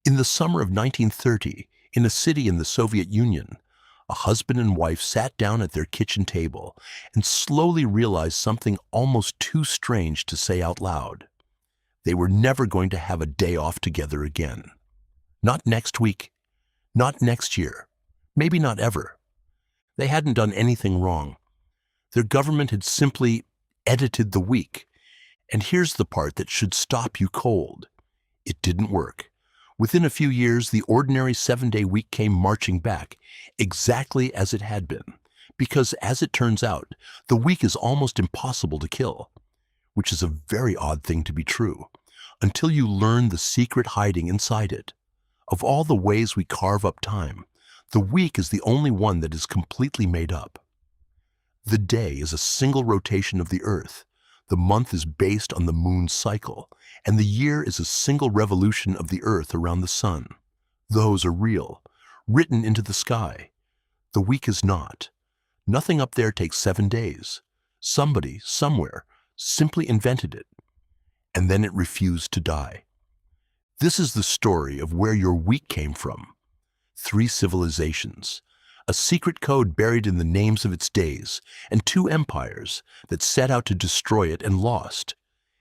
In the summer of 1930, in a city in the Soviet Union, a husband and wife sat down at their kitchen table and slowly realized something almost too strange to say out loud. They were never going to have a day off together again. Not next week, not next year, maybe not ever. They hadn't done anything wrong. Their government had simply edited the week. And here's the part that should stop you cold. It didn't work. Within a few years, the ordinary 7-day week came marching back, exactly as it had been. Because, as it turns out, the week is almost impossible to kill, which is a very odd thing to be true, until you learn the secret hiding inside it. Of all the ways we carve up time, the week is the only one that is completely made up. The day is a single rotation of the Earth. The month is based on the moon's cycle, and the year is a single revolution of the Earth around the sun. Those are real, written into the sky. The week is not. Nothing up there takes 7 days. Somebody, somewhere, simply invented it, and then it refused to die. This is the story of where your week came from. 3 civilizations, a secret code buried in the names of its days, and 2 empires that set out to destroy it and lost.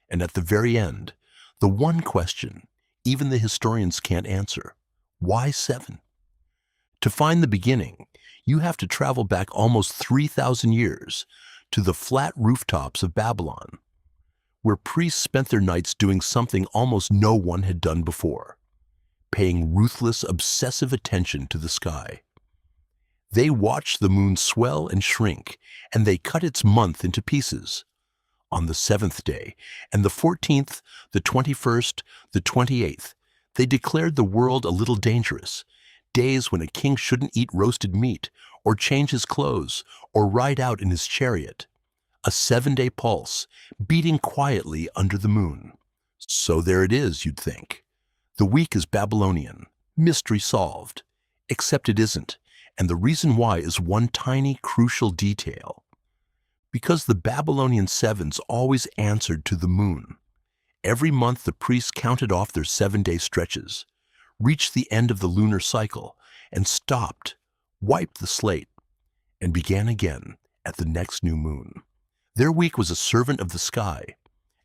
And at the very end, the one question even the historians can't answer: why 7? To find the beginning, you have to travel back almost 3,000 years to the flat rooftops of Babylon, where priests spent their nights doing something almost no one had done before: paying ruthless, obsessive attention to the sky. They watched the moon swell and shrink, and they cut its month into pieces. On the 7th day, and the 14th, the 21st, the 28th, they declared the world a little dangerous, days when a king shouldn't eat roasted meat, or change his clothes, or ride out in his chariot. A 7-day pulse, beating quietly under the moon. So there it is, you'd think. The week is Babylonian, mystery solved. Except it isn't. And the reason why is one tiny, crucial detail. Because the Babylonian sevens always answered to the moon. Every month the priests counted off their 7-day stretches, reached the end of the lunar cycle, and stopped, wiped the slate, and began again at the next new moon. Their week was a servant of the sky,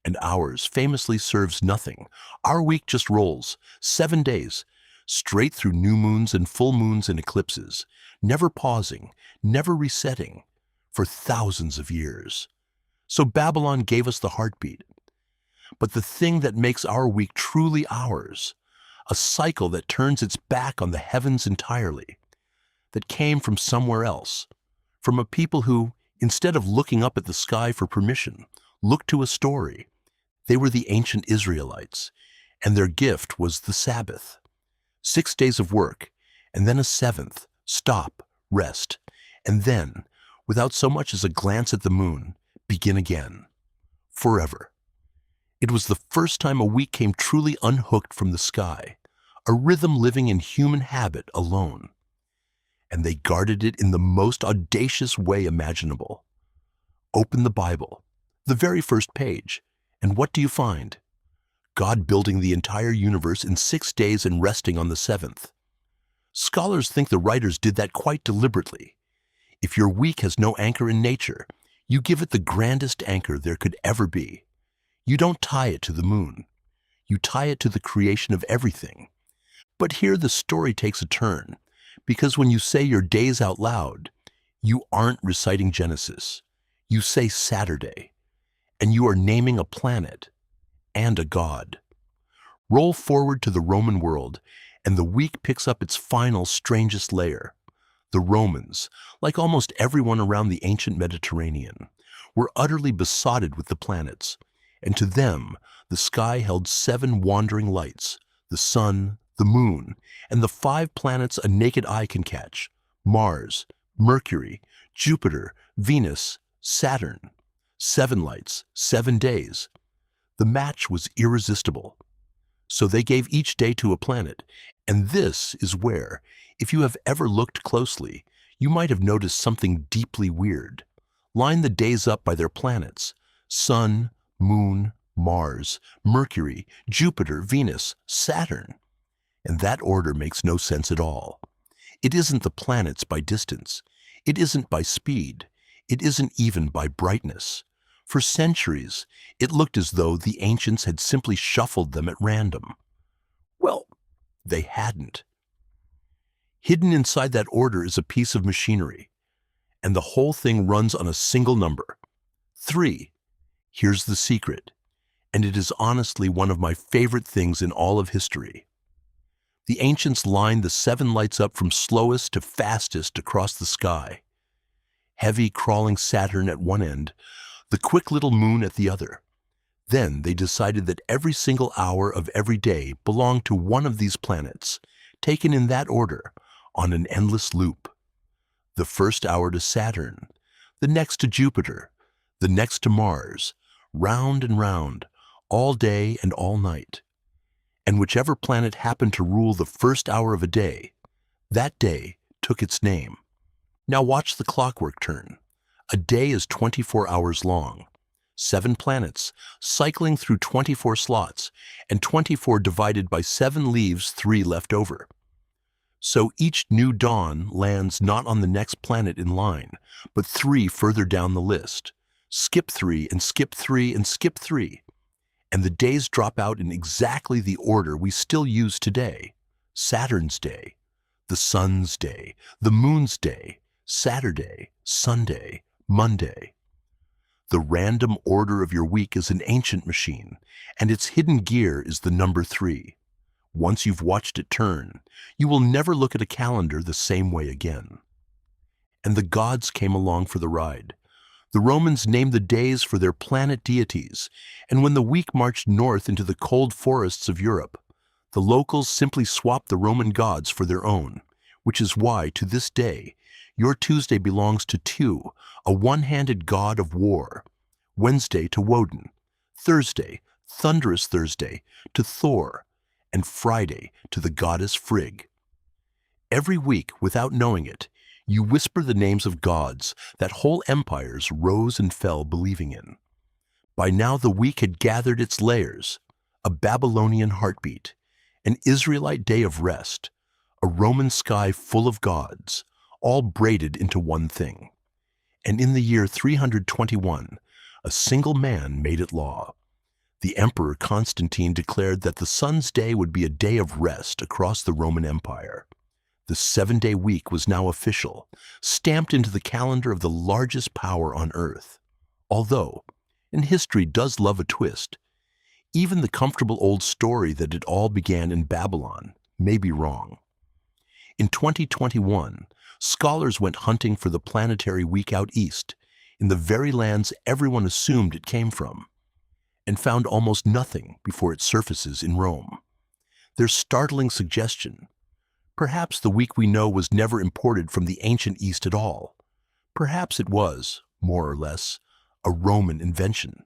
and ours famously serves nothing. Our week just rolls, 7 days, straight through new moons and full moons and eclipses, never pausing, never resetting, for thousands of years. So Babylon gave us the heartbeat. But the thing that makes our week truly ours, a cycle that turns its back on the heavens entirely, that came from somewhere else, from a people who, instead of looking up at the sky for permission, looked to a story. They were the ancient Israelites, and their gift was the Sabbath. 6 days of work, and then a 7th, stop, rest, and then, without so much as a glance at the moon, begin again. Forever. It was the first time a week came truly unhooked from the sky, a rhythm living in human habit alone. And they guarded it in the most audacious way imaginable. Open the Bible, the very first page, and what do you find? God building the entire universe in 6 days and resting on the 7th. Scholars think the writers did that quite deliberately. If your week has no anchor in nature, you give it the grandest anchor there could ever be. You don't tie it to the moon. You tie it to the creation of everything. But here the story takes a turn, because when you say your days out loud, you aren't reciting Genesis. You say Saturday, and you are naming a planet and a god. Roll forward to the Roman world, and the week picks up its final, strangest layer. The Romans, like almost everyone around the ancient Mediterranean, were utterly besotted with the planets, and to them the sky held 7 wandering lights: the sun, the moon, and the 5 planets a naked eye can catch: Mars, Mercury, Jupiter, Venus, Saturn. 7 lights, 7 days. The match was irresistible. So they gave each day to a planet, and this is where, if you have ever looked closely, you might have noticed something deeply weird. Line the days up by their planets: Sun, Moon, Mars, Mercury, Jupiter, Venus, Saturn. And that order makes no sense at all. It isn't the planets by distance. It isn't by speed. It isn't even by brightness. For centuries, it looked as though the ancients had simply shuffled them at random. Well, they hadn't. Hidden inside that order is a piece of machinery, and the whole thing runs on a single number. 3. Here's the secret, and it is honestly one of my favorite things in all of history. The ancients lined the 7 lights up from slowest to fastest across the sky. Heavy, crawling Saturn at one end, the quick little moon at the other. Then they decided that every single hour of every day belonged to one of these planets, taken in that order, on an endless loop. The first hour to Saturn, the next to Jupiter, the next to Mars, round and round, all day and all night. And whichever planet happened to rule the first hour of a day, that day took its name. Now watch the clockwork turn. A day is 24 hours long. 7 planets, cycling through 24 slots, and 24 divided by 7 leaves 3 left over. So each new dawn lands not on the next planet in line, but 3 further down the list. Skip 3 and skip 3 and skip 3. And the days drop out in exactly the order we still use today. Saturn's day, the sun's day, the moon's day, Saturday, Sunday, Monday. The random order of your week is an ancient machine, and its hidden gear is the number 3. Once you've watched it turn, you will never look at a calendar the same way again. And the gods came along for the ride. The Romans named the days for their planet deities, and when the week marched north into the cold forests of Europe, the locals simply swapped the Roman gods for their own, which is why, to this day, your Tuesday belongs to Tu, a one-handed god of war, Wednesday to Woden, Thursday, Thunderous Thursday, to Thor, and Friday to the goddess Frigg. Every week, without knowing it, you whisper the names of gods that whole empires rose and fell believing in. By now the week had gathered its layers, a Babylonian heartbeat, an Israelite day of rest, a Roman sky full of gods, all braided into one thing. And in the year 321, a single man made it law. The Emperor Constantine declared that the sun's day would be a day of rest across the Roman Empire. The 7-day week was now official, stamped into the calendar of the largest power on earth. Although, and history does love a twist, even the comfortable old story that it all began in Babylon may be wrong. In 2021, scholars went hunting for the planetary week out east, in the very lands everyone assumed it came from, and found almost nothing before it surfaces in Rome. Their startling suggestion: perhaps the week we know was never imported from the ancient East at all. Perhaps it was, more or less, a Roman invention.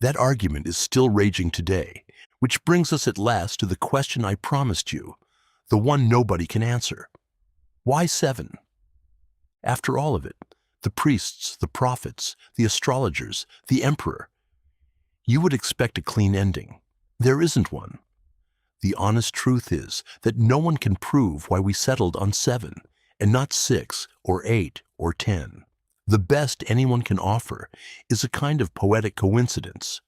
That argument is still raging today, which brings us at last to the question I promised you, the one nobody can answer. Why 7? After all of it, the priests, the prophets, the astrologers, the emperor, you would expect a clean ending. There isn't one. The honest truth is that no one can prove why we settled on 7 and not 6 or 8 or 10. The best anyone can offer is a kind of poetic coincidence.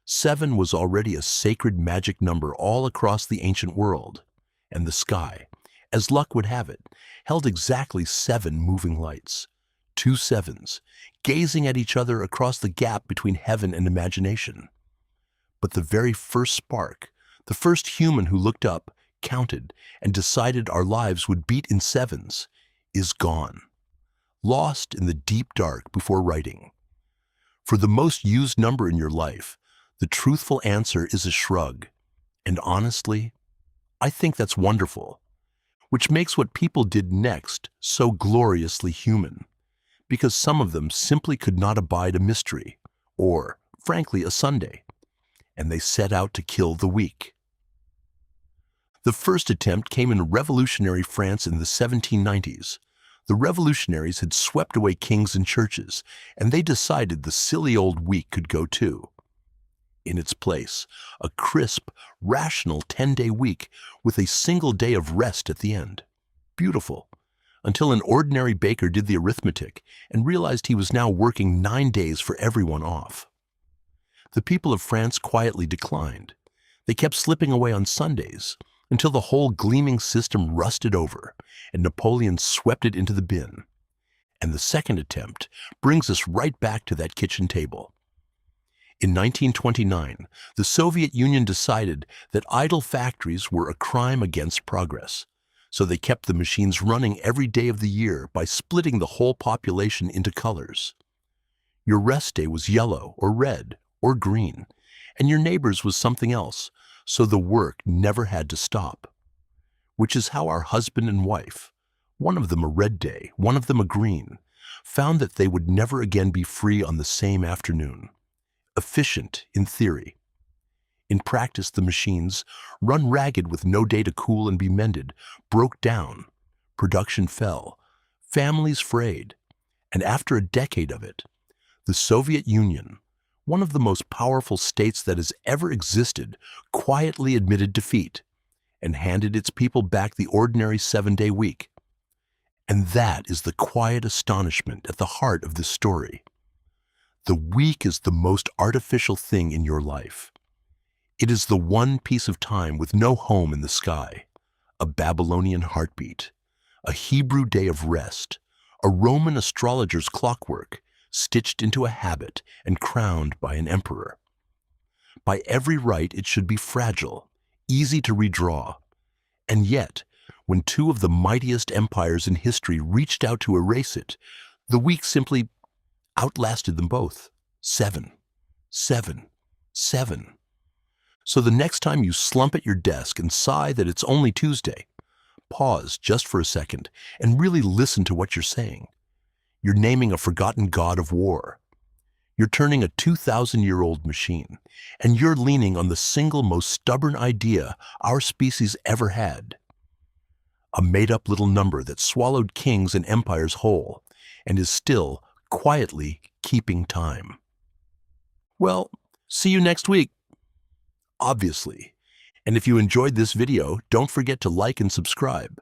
7 was already a sacred magic number all across the ancient world, and the sky, as luck would have it, held exactly 7 moving lights, 2 sevens, gazing at each other across the gap between heaven and imagination. But the very first spark, the first human who looked up, counted, and decided our lives would beat in 7s, is gone, lost in the deep dark before writing. For the most used number in your life, the truthful answer is a shrug. And honestly, I think that's wonderful, which makes what people did next so gloriously human, because some of them simply could not abide a mystery, or, frankly, a Sunday, and they set out to kill the week. The first attempt came in revolutionary France in the 1790s. The revolutionaries had swept away kings and churches, and they decided the silly old week could go too. In its place, a crisp, rational 10-day week with a single day of rest at the end. Beautiful. Until an ordinary baker did the arithmetic and realized he was now working 9 days for everyone off. The people of France quietly declined. They kept slipping away on Sundays until the whole gleaming system rusted over and Napoleon swept it into the bin. And the second attempt brings us right back to that kitchen table. In 1929, the Soviet Union decided that idle factories were a crime against progress, so they kept the machines running every day of the year by splitting the whole population into colors. Your rest day was yellow or red or green, and your neighbor's was something else, so the work never had to stop. Which is how our husband and wife, one of them a red day, one of them a green, found that they would never again be free on the same afternoon. Efficient in theory. In practice, the machines, run ragged with no day to cool and be mended, broke down, production fell, families frayed, and after a decade of it, the Soviet Union, one of the most powerful states that has ever existed, quietly admitted defeat and handed its people back the ordinary 7-day week. And that is the quiet astonishment at the heart of this story. The week is the most artificial thing in your life. It is the one piece of time with no home in the sky, a Babylonian heartbeat, a Hebrew day of rest, a Roman astrologer's clockwork, stitched into a habit and crowned by an emperor. By every right, it should be fragile, easy to redraw. And yet, when two of the mightiest empires in history reached out to erase it, the week simply outlasted them both. 7, 7, 7. So the next time you slump at your desk and sigh that it's only Tuesday, pause just for a second and really listen to what you're saying. You're naming a forgotten god of war. You're turning a 2,000-year-old machine, and you're leaning on the single most stubborn idea our species ever had. A made-up little number that swallowed kings and empires whole and is still quietly keeping time. Well, see you next week. Obviously. And if you enjoyed this video, don't forget to like and subscribe.